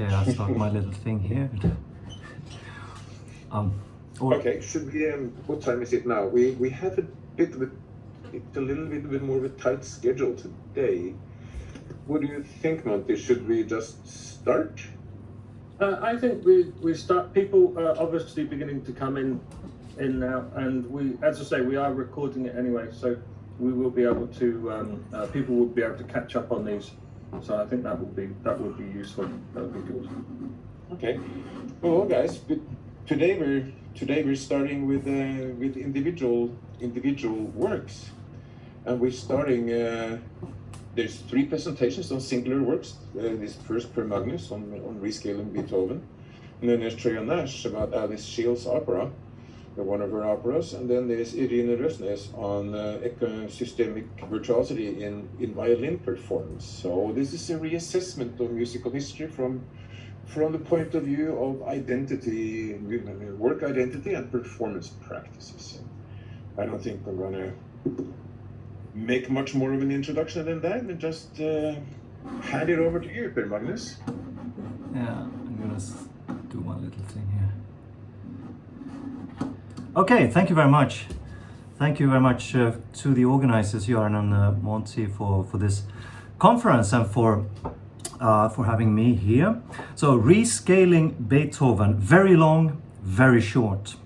Yeah, I'll start my little thing here. Okay, should we? What time is it now? We have a bit of it's a little bit more of a tight schedule today. What do you think, Monty? Should we just start? I think we start. People are obviously beginning to come in now, and we, as I say, we are recording it anyway, so we will be able to. People will be able to catch up on these. So I think that would be useful. That would be good. Okay. Well, guys, but today we're starting with individual works, and we're starting. There's 3 presentations on singular works. This first per Magnus on rescaling Beethoven, and then there's Treya Nash about Alice Shield's opera, one of her operas, and then there's Irene Røsnes on systemic virtuosity in violin performance. So this is a reassessment of musical history from the point of view of identity, work identity, and performance practices. I don't think I'm gonna make much more of an introduction than that, and just hand it over to you, Per Magnus. Yeah, I'm gonna do one little thing here. Okay, thank you very much. Thank you very much to the organizers, Göran and Monty, for this conference and for having me here. So, rescaling Beethoven, very long, very short.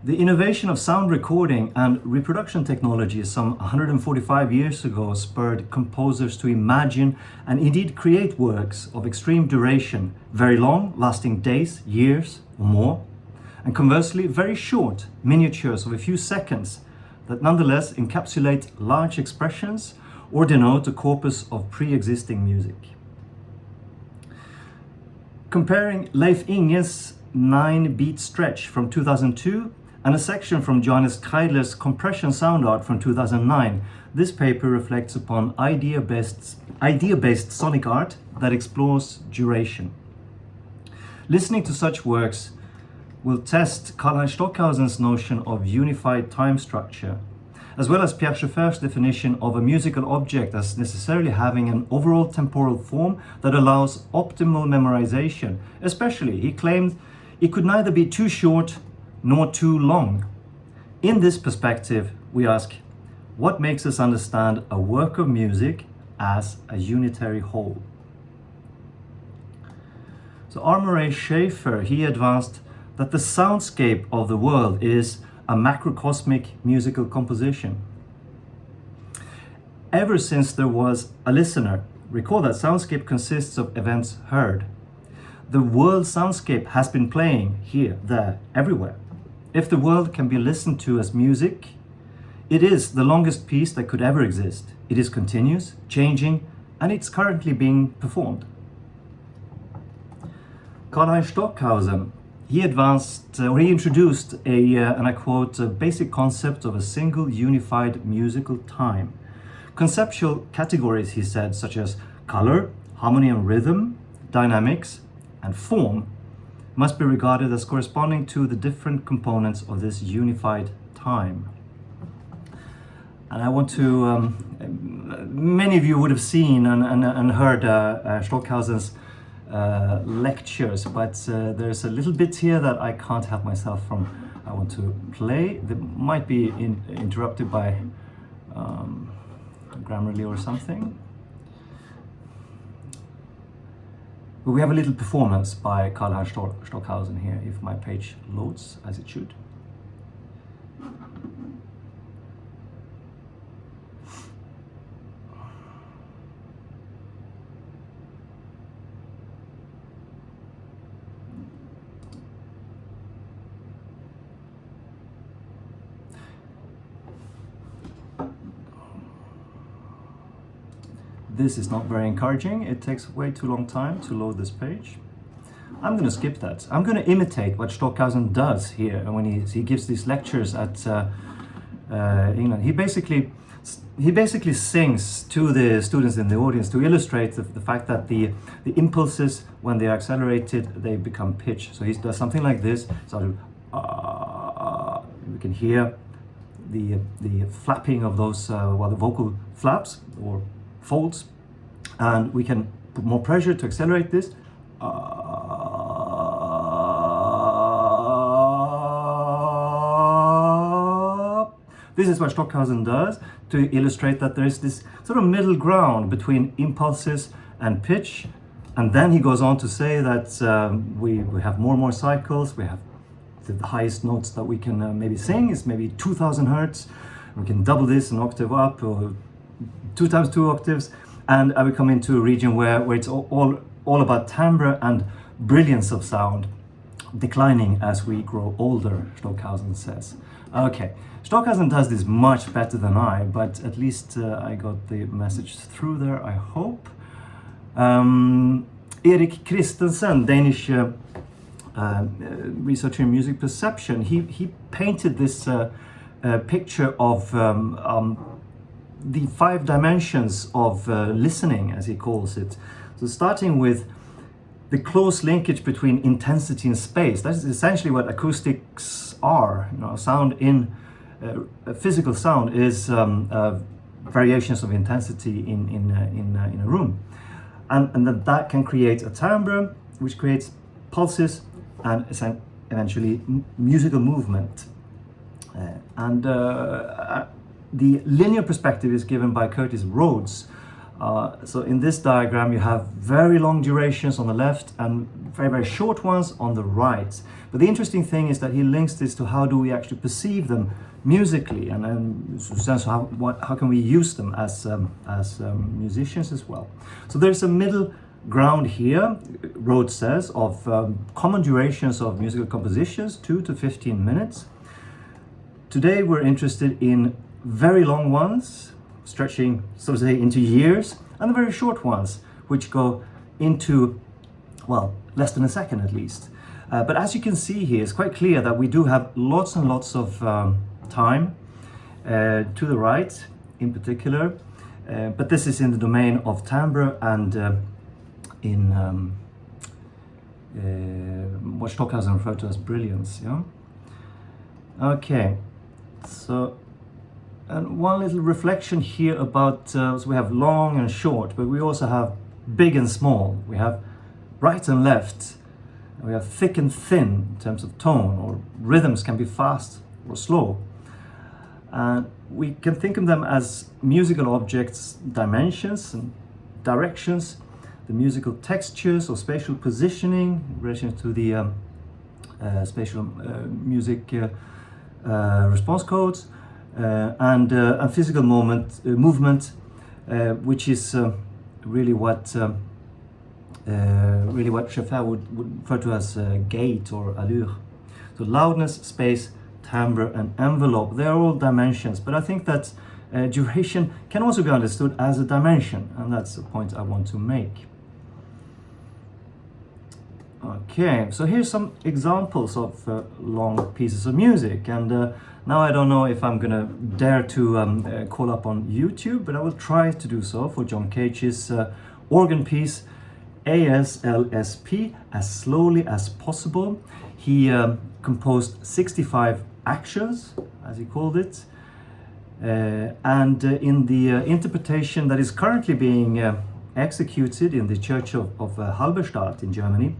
The innovation of sound recording and reproduction technology some 145 years ago spurred composers to imagine and indeed create works of extreme duration, very long, lasting days, years or more, and conversely very short, miniatures of a few seconds that nonetheless encapsulate large expressions or denote a corpus of pre-existing music. Comparing Leif Inge's 9-beat stretch from 2002 and a section from Johannes Kreidler's compression sound art from 2009, this paper reflects upon idea-based sonic art that explores duration. Listening to such works will test Karlheinz Stockhausen's notion of unified time structure, as well as Pierre Schaeffer's definition of a musical object as necessarily having an overall temporal form that allows optimal memorization. Especially, he claimed it could neither be too short nor too long. In this perspective, we ask, what makes us understand a work of music as a unitary whole? So Armoray Schaeffer, he advanced that the soundscape of the world is a macrocosmic musical composition. Ever since there was a listener, recall that soundscape consists of events heard. The world soundscape has been playing here, there, everywhere. If the world can be listened to as music, it is the longest piece that could ever exist. It is continuous, changing, and it's currently being performed. Karlheinz Stockhausen, he introduced and I quote, a basic concept of a single unified musical time. Conceptual categories, he said, such as color, harmony and rhythm, dynamics, and form must be regarded as corresponding to the different components of this unified time. And I want to, many of you would have seen and heard Stockhausen's lectures, but there's a little bit here that I can't help myself from. I want to play. That might be interrupted by Grammarly or something. But we have a little performance by Karlheinz Stockhausen here, if my page loads as it should. This is not very encouraging. It takes way too long time to load this page. I'm going to skip that. I'm going to imitate what Stockhausen does here when he gives these lectures at England. He basically sings to the students in the audience to illustrate the fact that the impulses, when they are accelerated, they become pitch. So he does something like this. So we can hear the flapping of those the vocal flaps or folds, and we can put more pressure to accelerate this. This is what Stockhausen does to illustrate that there is this sort of middle ground between impulses and pitch. And then he goes on to say that we have more and more cycles. We have the highest notes that we can maybe sing is maybe 2000 hertz. We can double this an octave up, or 2 times 2 octaves. And we come into a region where it's all about timbre and brilliance of sound, declining as we grow older, Stockhausen says. Okay, Stockhausen does this much better than I, but at least I got the message through there, I hope. Erik Christensen, Danish researcher in music perception, he painted this picture of the 5 dimensions of listening, as he calls it. So starting with the close linkage between intensity and space. That is essentially what acoustics are. You know, sound in physical sound is variations of intensity in a room, and that can create a timbre, which creates pulses and eventually musical movement. The linear perspective is given by Curtis Rhodes. So in this diagram you have very long durations on the left and very, very short ones on the right. But the interesting thing is that he links this to how do we actually perceive them musically, and then sense how can we use them as musicians as well. So there's a middle ground here, Rhodes says, of common durations of musical compositions, 2 to 15 minutes. Today we're interested in very long ones, stretching, so to say, into years, and the very short ones, which go into, well, less than a second at least. But as you can see here, it's quite clear that we do have lots and lots of time to the right, in particular. But this is in the domain of timbre and in what Stockhausen referred to as brilliance. Yeah. Okay, so. And one little reflection here about, so we have long and short, but we also have big and small. We have right and left. We have thick and thin in terms of tone, or rhythms can be fast or slow. And we can think of them as musical objects, dimensions and directions, the musical textures or spatial positioning in relation to the spatial music response codes. And physical movement, which is really what Schaeffer would refer to as gait or allure. So loudness, space, timbre, and envelope, they are all dimensions. But I think that duration can also be understood as a dimension, and that's the point I want to make. Okay, so here's some examples of long pieces of music, and now I don't know if I'm gonna dare to call up on YouTube, but I will try to do so for John Cage's organ piece ASLSP, As Slowly as Possible. He composed 65 actions, as he called it, and in the interpretation that is currently being executed in the church of Halberstadt in Germany,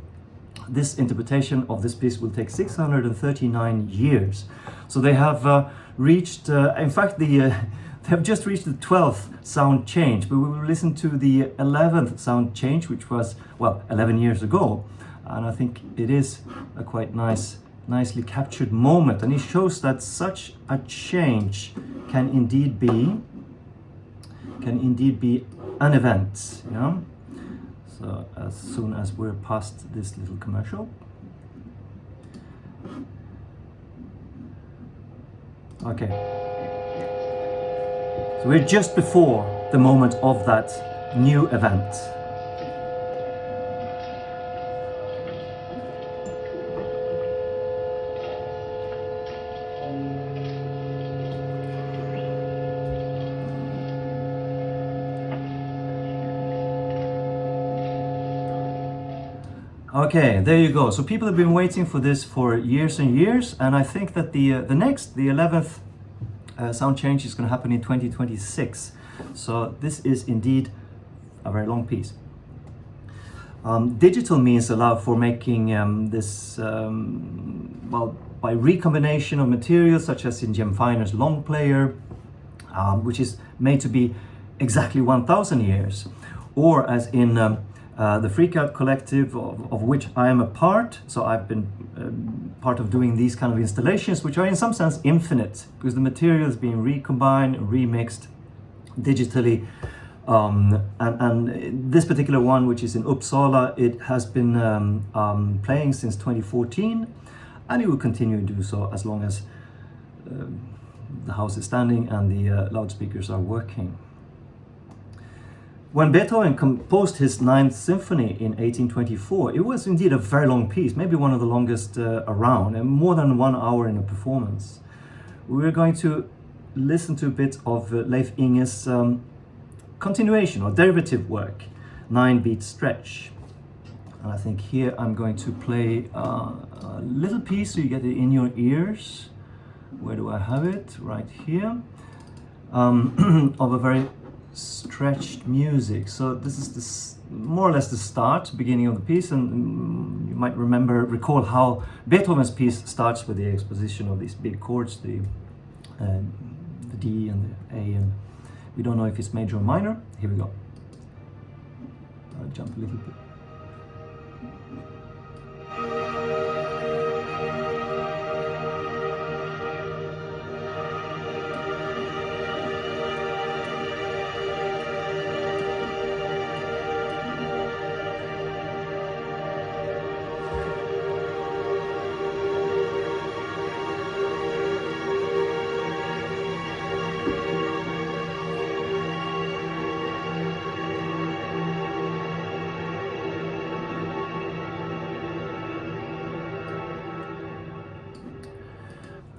this interpretation of this piece will take 639 years. So they have reached, in fact, they have just reached the 12th sound change, but we will listen to the 11th sound change, which was, well, 11 years ago. And I think it is a quite nicely captured moment. And it shows that such a change can indeed be an event, you know? So as soon as we're past this little commercial. Okay. So we're just before the moment of that new event. Okay, there you go. So people have been waiting for this for years and years, and I think that the 11th sound change is going to happen in 2026. So this is indeed a very long piece. Digital means allow for making this, well, by recombination of materials, such as in Jem Finer's long player, which is made to be exactly 1,000 years, or as in the Freakout Collective, of which I am a part. So I've been part of doing these kind of installations, which are in some sense infinite, because the material is being recombined, remixed digitally. And this particular one, which is in Uppsala, it has been playing since 2014, and it will continue to do so as long as the house is standing and the loudspeakers are working. When Beethoven composed his Ninth Symphony in 1824, it was indeed a very long piece, maybe one of the longest around, and more than 1 hour in a performance. We're going to listen to a bit of Leif Inge's continuation or derivative work, 9-beat stretch. And I think here I'm going to play a little piece so you get it in your ears. Where do I have it? Right here. Of a very stretched music. So this is more or less the start, beginning of the piece, and you might recall how Beethoven's piece starts with the exposition of these big chords, the D and the A, and we don't know if it's major or minor. Here we go. I'll jump a little bit.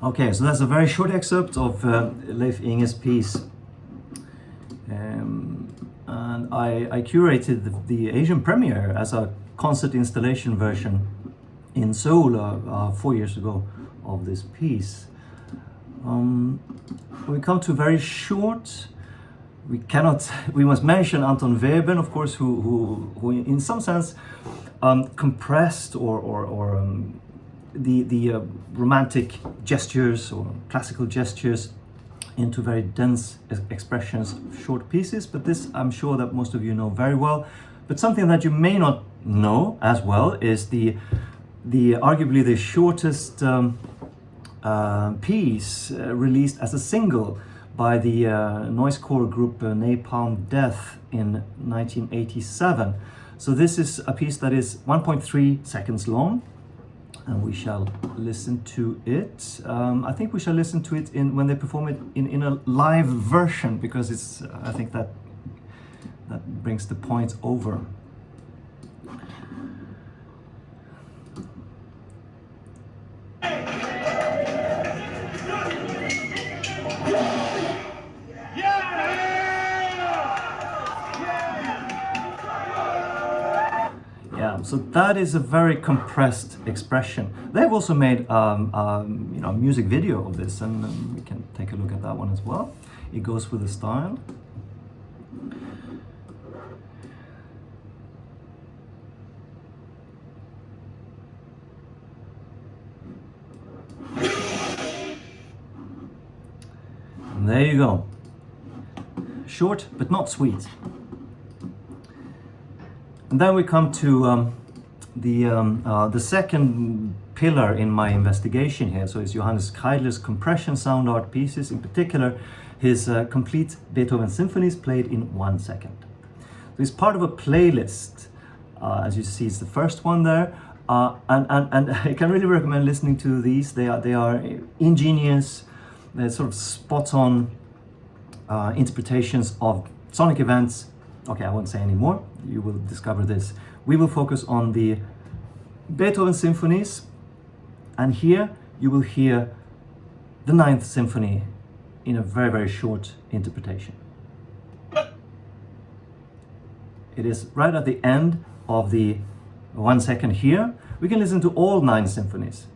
Okay, so that's a very short excerpt of Leif Inge's piece. And I curated the Asian premiere as a concert installation version in Seoul 4 years ago of this piece. We come to very short. We must mention Anton Webern, of course, who in some sense compressed or the romantic gestures or classical gestures into very dense expressions, short pieces. But this, I'm sure that most of you know very well. But something that you may not know as well is the arguably the shortest piece released as a single by the noisecore group Napalm Death in 1987. So this is a piece that is 1.3 seconds long, and we shall listen to it. I think we shall listen to it when they perform it in a live version, because it's I think that brings the point over. So that is a very compressed expression. They've also made a music video of this, and we can take a look at that one as well. It goes with the style. And there you go. Short but not sweet. And then we come to the second pillar in my investigation here. So it's Johannes Keidler's compression sound art pieces, in particular his complete Beethoven symphonies played in 1 second. So it's part of a playlist. As you see, it's the first one there. And I can really recommend listening to these. They are ingenious, they're sort of spot-on interpretations of sonic events. Okay, I won't say any more. You will discover this. We will focus on the Beethoven symphonies, and here you will hear the Ninth Symphony in a very, very short interpretation. It is right at the end of the 1 second here. We can listen to all 9 symphonies.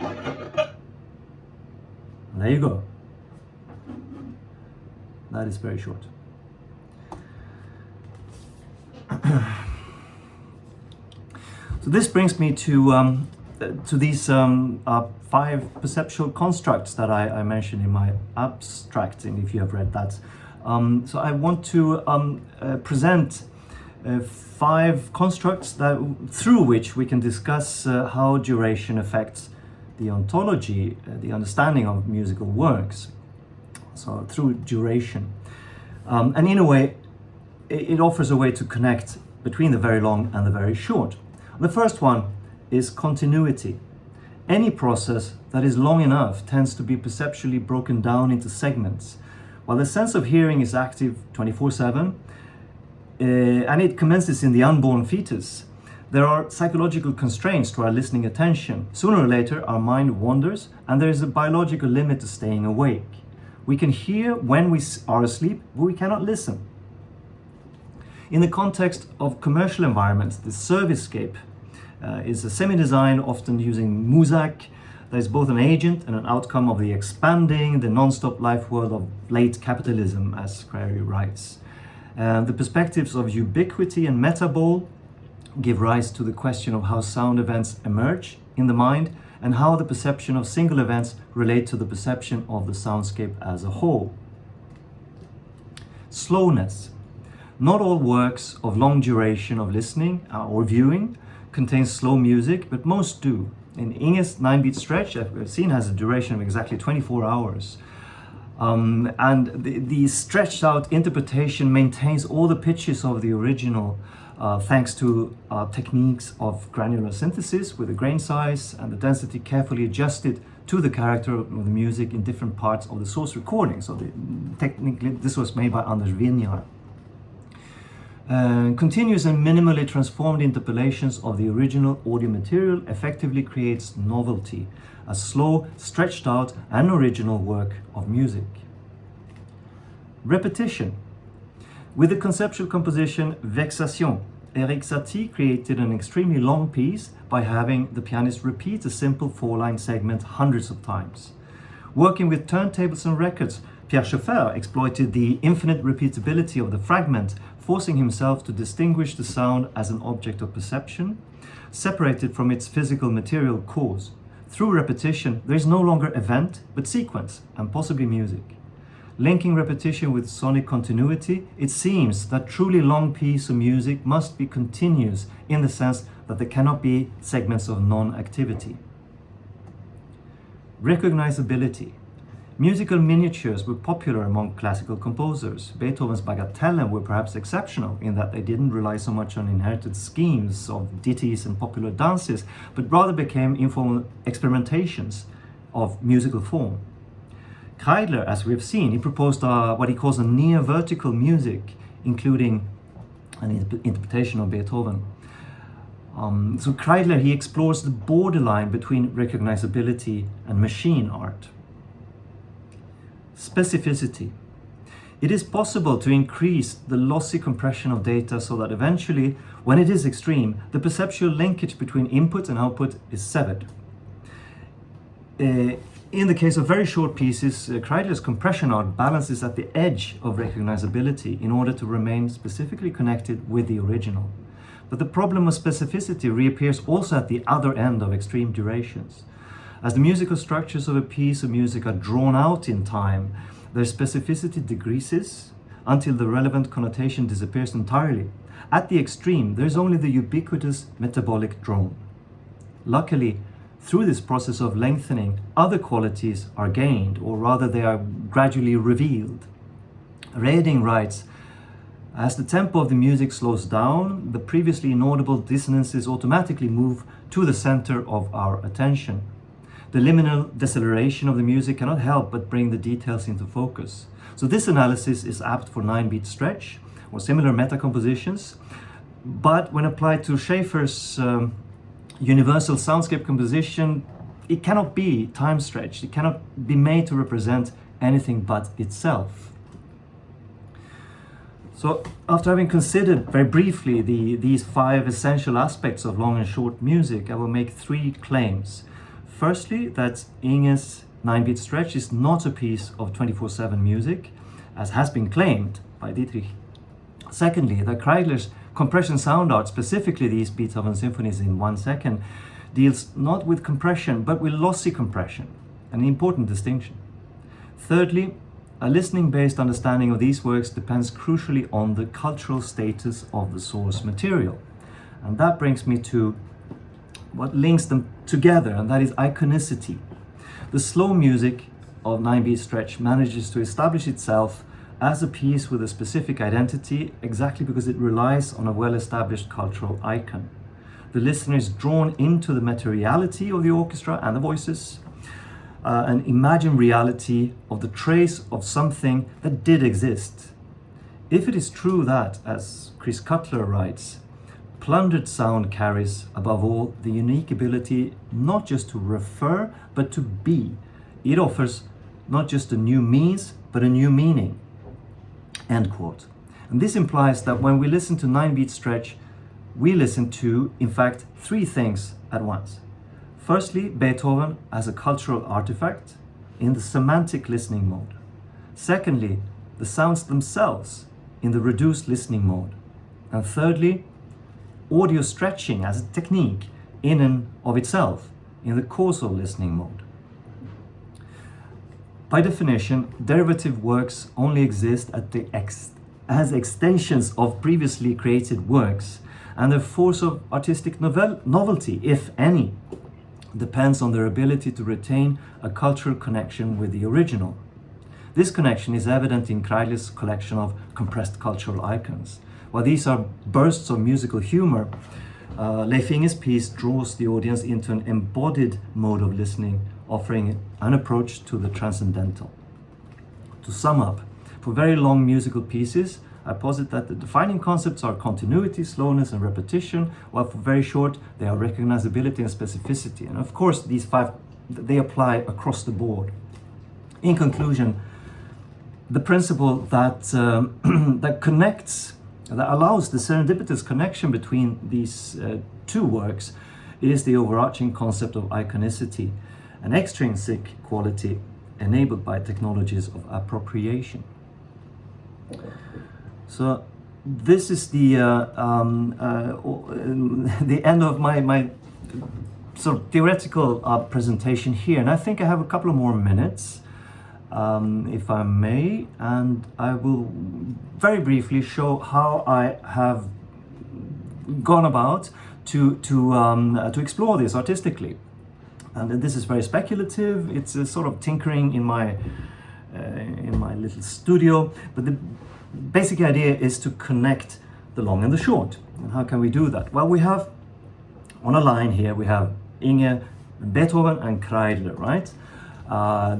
And there you go. That is very short. So this brings me to these 5 perceptual constructs that I mentioned in my abstract, and if you have read that. So I want to present 5 constructs through which we can discuss how duration affects the ontology, the understanding of musical works. So through duration. And in a way, it offers a way to connect between the very long and the very short. The first one is continuity. Any process that is long enough tends to be perceptually broken down into segments. While the sense of hearing is active 24/7, and it commences in the unborn fetus, there are psychological constraints to our listening attention. Sooner or later, our mind wanders, and there is a biological limit to staying awake. We can hear when we are asleep, but we cannot listen. In the context of commercial environments, the servicescape is a semi-design often using muzak that is both an agent and an outcome of the expanding, the non-stop life world of late capitalism, as Crary writes. The perspectives of ubiquity and metabole give rise to the question of how sound events emerge in the mind and how the perception of single events relate to the perception of the soundscape as a whole. Slowness. Not all works of long duration of listening or viewing contain slow music, but most do. In Inge's 9-beat stretch, I've seen, has a duration of exactly 24 hours. And the stretched out interpretation maintains all the pitches of the original thanks to techniques of granular synthesis with the grain size and the density carefully adjusted to the character of the music in different parts of the source recording. So technically this was made by Anders Vinjar. Continuous and minimally transformed interpolations of the original audio material effectively creates novelty, a slow, stretched out and original work of music. Repetition. With the conceptual composition Vexation, Erik Satie created an extremely long piece by having the pianist repeat a simple 4-line segment hundreds of times. Working with turntables and records, Pierre Schaeffer exploited the infinite repeatability of the fragment, forcing himself to distinguish the sound as an object of perception, separated from its physical material cause. Through repetition, there is no longer event, but sequence, and possibly music. Linking repetition with sonic continuity, it seems that truly long piece of music must be continuous in the sense that there cannot be segments of non-activity. Recognizability. Musical miniatures were popular among classical composers. Beethoven's Bagatellen were perhaps exceptional in that they didn't rely so much on inherited schemes of ditties and popular dances, but rather became informal experimentations of musical form. Kreidler, as we have seen, he proposed what he calls a near-vertical music, including an interpretation of Beethoven. So Kreidler, he explores the borderline between recognizability and machine art. Specificity. It is possible to increase the lossy compression of data so that eventually, when it is extreme, the perceptual linkage between input and output is severed. In the case of very short pieces, Kreidler's compression art balances at the edge of recognizability in order to remain specifically connected with the original. But the problem of specificity reappears also at the other end of extreme durations. As the musical structures of a piece of music are drawn out in time, their specificity decreases until the relevant connotation disappears entirely. At the extreme, there is only the ubiquitous metabolic drone. Luckily, through this process of lengthening, other qualities are gained, or rather they are gradually revealed. Reding writes, as the tempo of the music slows down, the previously inaudible dissonances automatically move to the center of our attention. The liminal deceleration of the music cannot help but bring the details into focus. So this analysis is apt for 9-beat stretch or similar meta-compositions, but when applied to Schaeffer's universal soundscape composition, it cannot be time stretched. It cannot be made to represent anything but itself. So after having considered very briefly these 5 essential aspects of long and short music, I will make 3 claims. Firstly, that Inge's 9-beat stretch is not a piece of 24/7 music, as has been claimed by Dietrich. Secondly, that Kreidler's compression sound art, specifically these Beethoven symphonies in 1 second, deals not with compression, but with lossy compression, an important distinction. Thirdly, a listening-based understanding of these works depends crucially on the cultural status of the source material. And that brings me to what links them together, and that is iconicity. The slow music of 9-beat stretch manages to establish itself as a piece with a specific identity exactly because it relies on a well-established cultural icon. The listener is drawn into the materiality of the orchestra and the voices, an imagined reality of the trace of something that did exist. If it is true that, as Chris Cutler writes, plundered sound carries, above all, the unique ability not just to refer, but to be, it offers not just a new means, but a new meaning. End quote. And this implies that when we listen to 9-beat stretch, we listen to, in fact, 3 things at once. Firstly, Beethoven as a cultural artifact in the semantic listening mode. Secondly, the sounds themselves in the reduced listening mode. And thirdly, audio stretching as a technique in and of itself in the causal listening mode. By definition, derivative works only exist as extensions of previously created works, and their force of artistic novelty, if any, depends on their ability to retain a cultural connection with the original. This connection is evident in Kreidler's collection of compressed cultural icons. While these are bursts of musical humor, Leif Inge's piece draws the audience into an embodied mode of listening, offering an approach to the transcendental. To sum up, for very long musical pieces, I posit that the defining concepts are continuity, slowness, and repetition, while for very short, they are recognizability and specificity. And of course, these 5, they apply across the board. In conclusion, the principle that, that allows the serendipitous connection between these 2 works is the overarching concept of iconicity, an extrinsic quality enabled by technologies of appropriation. So this is the end of my sort of theoretical presentation here, and I think I have a couple of more minutes, if I may, and I will very briefly show how I have gone about to explore this artistically. And this is very speculative. It's a sort of tinkering in my little studio, but the basic idea is to connect the long and the short. And how can we do that? Well, we have on a line here, we have Inge, Beethoven, and Kreidler, right?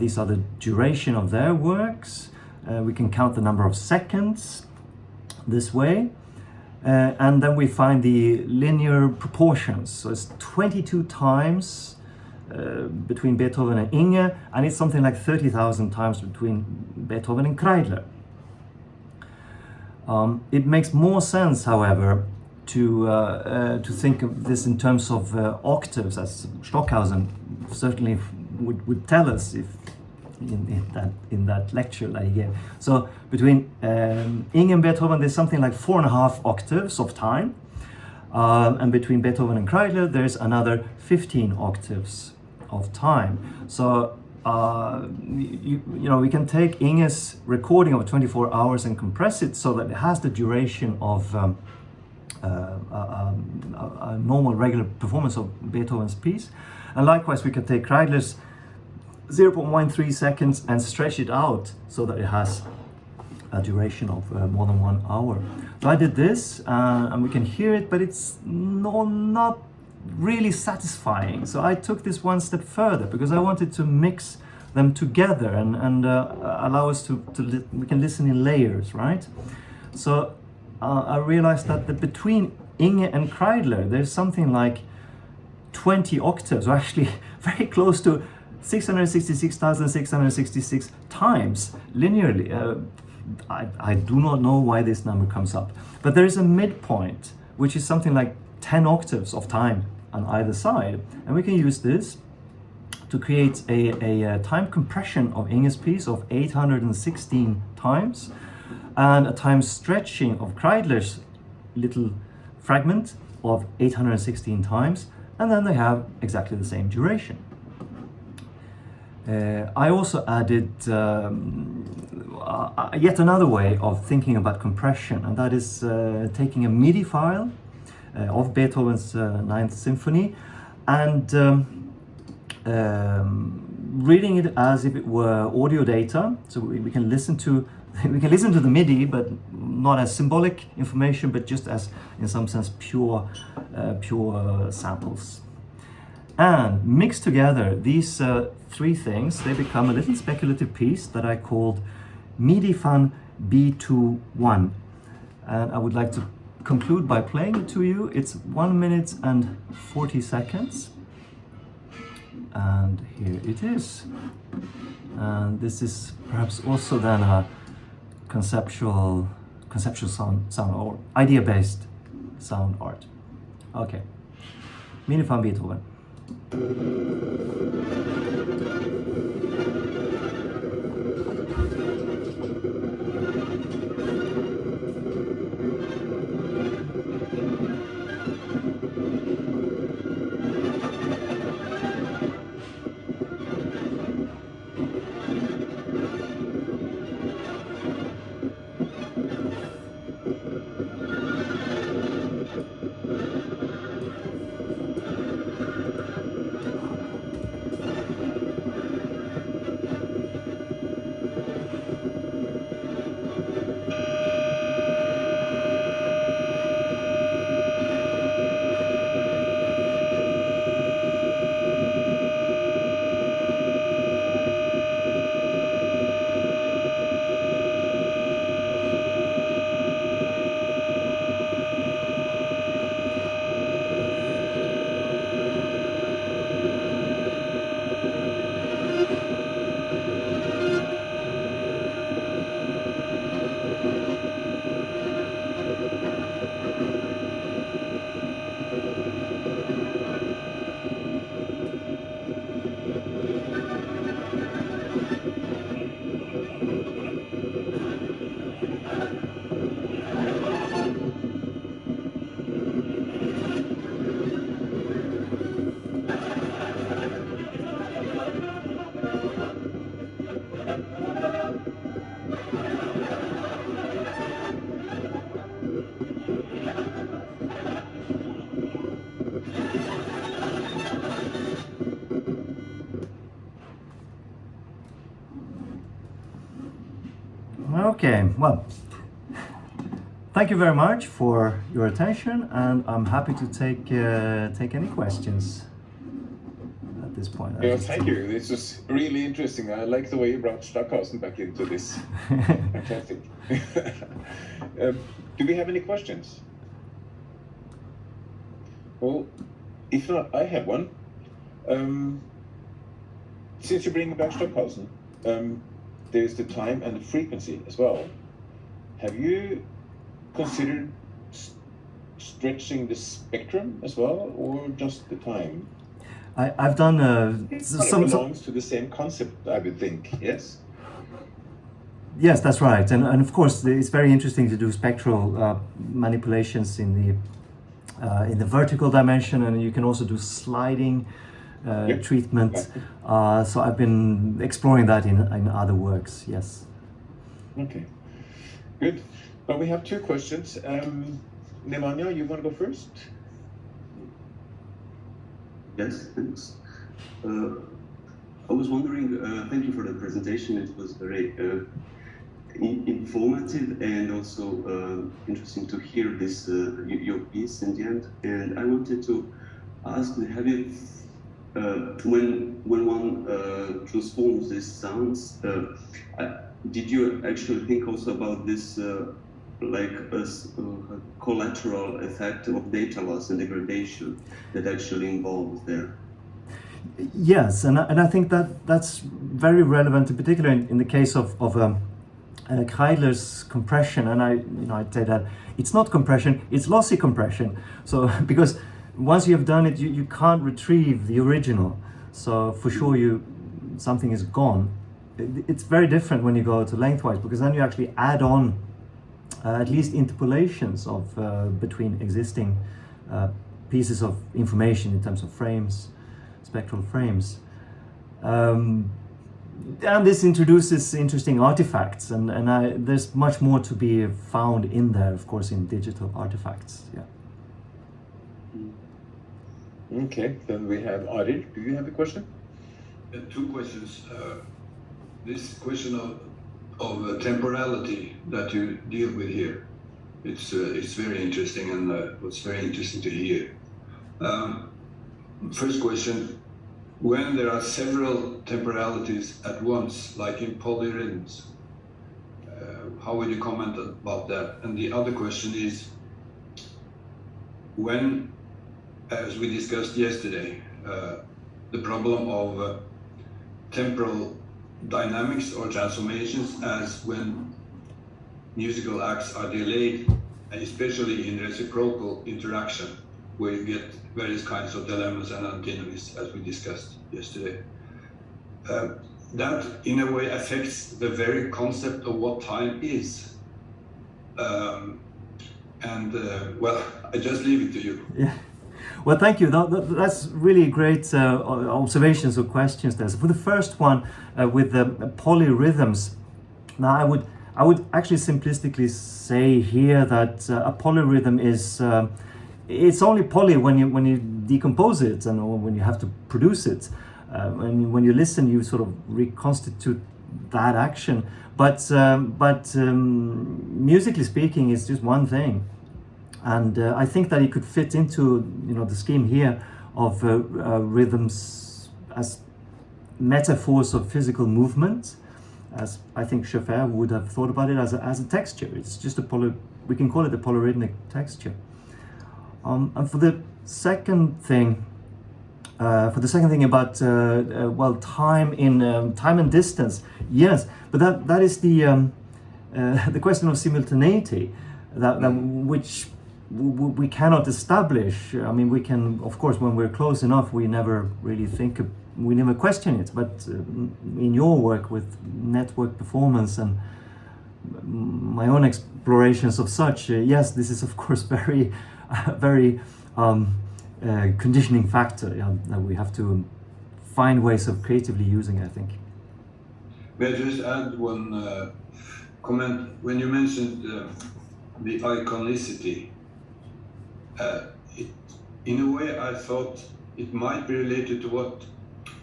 These are the duration of their works. We can count the number of seconds this way. And then we find the linear proportions. So it's 22 times between Beethoven and Inge, and it's something like 30,000 times between Beethoven and Kreidler. It makes more sense, however, to think of this in terms of octaves, as Stockhausen certainly would tell us if in that lecture that he gave. So between Inge and Beethoven, there's something like 4.5 octaves of time, and between Beethoven and Kreidler, there's another 15 octaves of time. So you know, we can take Inge's recording of 24 hours and compress it so that it has the duration of a normal regular performance of Beethoven's piece, and likewise we can take Kreidler's 0.13 seconds and stretch it out so that it has a duration of more than 1 hour. So I did this, and we can hear it, but it's not really satisfying. So I took this one step further because I wanted to mix them together and allow us we can listen in layers, right? So I realized that between Inge and Kreidler, there's something like 20 octaves, or actually very close to 666,666 times linearly. I do not know why this number comes up, but there is a midpoint, which is something like 10 octaves of time on either side, and we can use this to create a time compression of Inge's piece of 816 times, and a time stretching of Kreidler's little fragment of 816 times, and then they have exactly the same duration. I also added yet another way of thinking about compression, and that is taking a MIDI file of Beethoven's Ninth Symphony and reading it as if it were audio data. So we can listen to the MIDI, but not as symbolic information, but just as, in some sense, pure samples. And mixed together, these three things, they become a little speculative piece that I called MIDI-Fun B21. And I would like to conclude by playing it to you. It's 1 minute and 40 seconds. And here it is. And this is perhaps also then a conceptual sound or idea-based sound art. Okay, MIDI-Fun Beethoven. Okay, well, thank you very much for your attention, and I'm happy to take any questions at this point. Yeah, thank you. This is really interesting. I like the way you brought Stockhausen back into this. Fantastic. Do we have any questions? Well, if not, I have one. Since you're bringing back Stockhausen, there's the time and the frequency as well. Have you considered stretching the spectrum as well, or just the time? I've done It belongs to the same concept, I would think. Yes. Yes, that's right, and of course it's very interesting to do spectral manipulations in the vertical dimension, and you can also do sliding treatment. So I've been exploring that in other works. Yes. Okay. Good. Well, we have two questions. Nemanja, you want to go first? Yes, thanks. I was wondering, thank you for the presentation. It was very informative and also interesting to hear this your piece in the end. And I wanted to ask, have you, when one transforms these sounds, did you actually think also about this like a collateral effect of data loss and degradation that actually involves there? Yes, and I think that's very relevant, in particular in the case of Kreidler's compression. And I'd say that it's not compression, it's lossy compression. So because once you have done it, you can't retrieve the original. So for sure something is gone. It's very different when you go to lengthwise, because then you actually add on at least interpolations of between existing pieces of information in terms of frames, spectral frames. And this introduces interesting artifacts, and there's much more to be found in there, of course, in digital artifacts. Yeah. Okay, then we have Aril. Do you have a question? Two questions. This question of temporality that you deal with here, it's very interesting, and it's very interesting to hear. First question: when there are several temporalities at once, like in polyrhythms, how would you comment about that? And the other question is, when, as we discussed yesterday, the problem of temporal dynamics or transformations, as when musical acts are delayed, and especially in reciprocal interaction, where you get various kinds of dilemmas and antinomies, as we discussed yesterday. That, in a way, affects the very concept of what time is. Well, I just leave it to you. Yeah. Well, thank you. That's really great observations or questions there. So for the first one, with the polyrhythms, now I would actually simplistically say here that a polyrhythm is it's only poly when you decompose it and or when you have to produce it. When you listen, you sort of reconstitute that action. But musically speaking, it's just one thing. And I think that it could fit into the scheme here of rhythms as metaphors of physical movement, as I think Schaeffer would have thought about it as a texture. It's just we can call it a polyrhythmic texture. And for the second thing about time and distance, yes, but that is the question of simultaneity which we cannot establish. I mean, we can, of course, when we're close enough, we never really we never question it. But in your work with network performance and my own explorations of such, yes, this is of course very conditioning factor that we have to find ways of creatively using, I think. May I just add one comment? When you mentioned the iconicity, in a way I thought it might be related to what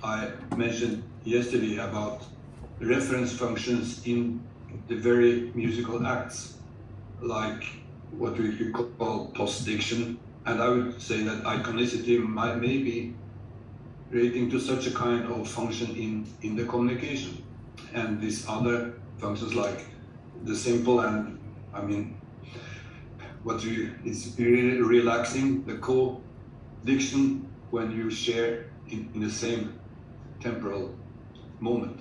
I mentioned yesterday about reference functions in the very musical acts, like what we could call post-diction. And I would say that iconicity may be relating to such a kind of function in the communication. And these other functions like the simple and, I mean, it's really relaxing, the co-diction when you share in the same temporal moment.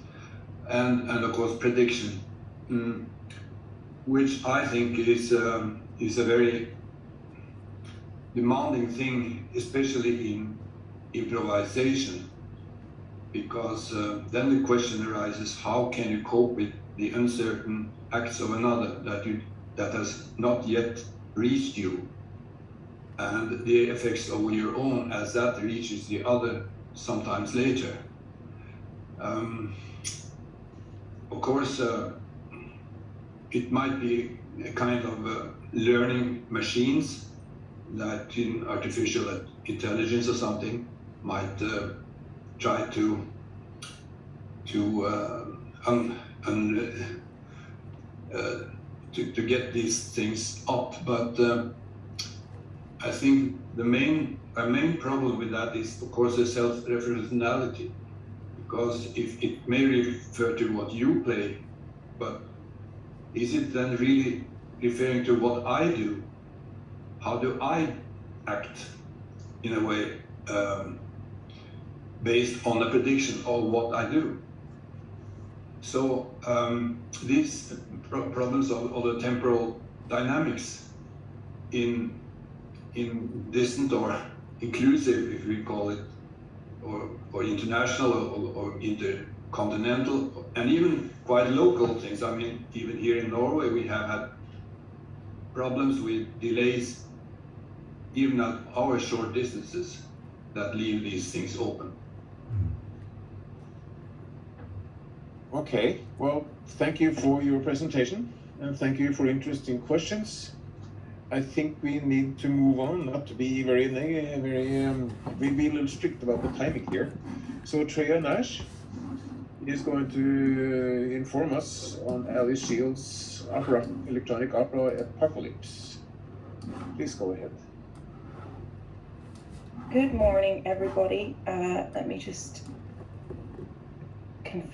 And of course prediction, which I think is a very demanding thing, especially in improvisation, because then the question arises: how can you cope with the uncertain acts of another that has not yet reached you, and the effects of your own as that reaches the other sometimes later? Of course, it might be a kind of learning machines that in artificial intelligence or something might try to get these things up, but I think our main problem with that is, of course, the self-referentiality, because if it may refer to what you play, but is it then really referring to what I do? How do I act in a way based on the prediction of what I do? So these problems of the temporal dynamics in distant or inclusive, if we call it, or international or intercontinental, and even quite local things. I mean, even here in Norway, we have had problems with delays, even at our short distances, that leave these things open. Okay, well, thank you for your presentation and thank you for interesting questions. I think we need to move on, not to be we'll be a little strict about the timing here. So Treya Nash is going to inform us on Alice Shield's opera, electronic opera Apocalypse. Please go ahead. Good morning, everybody. Let me just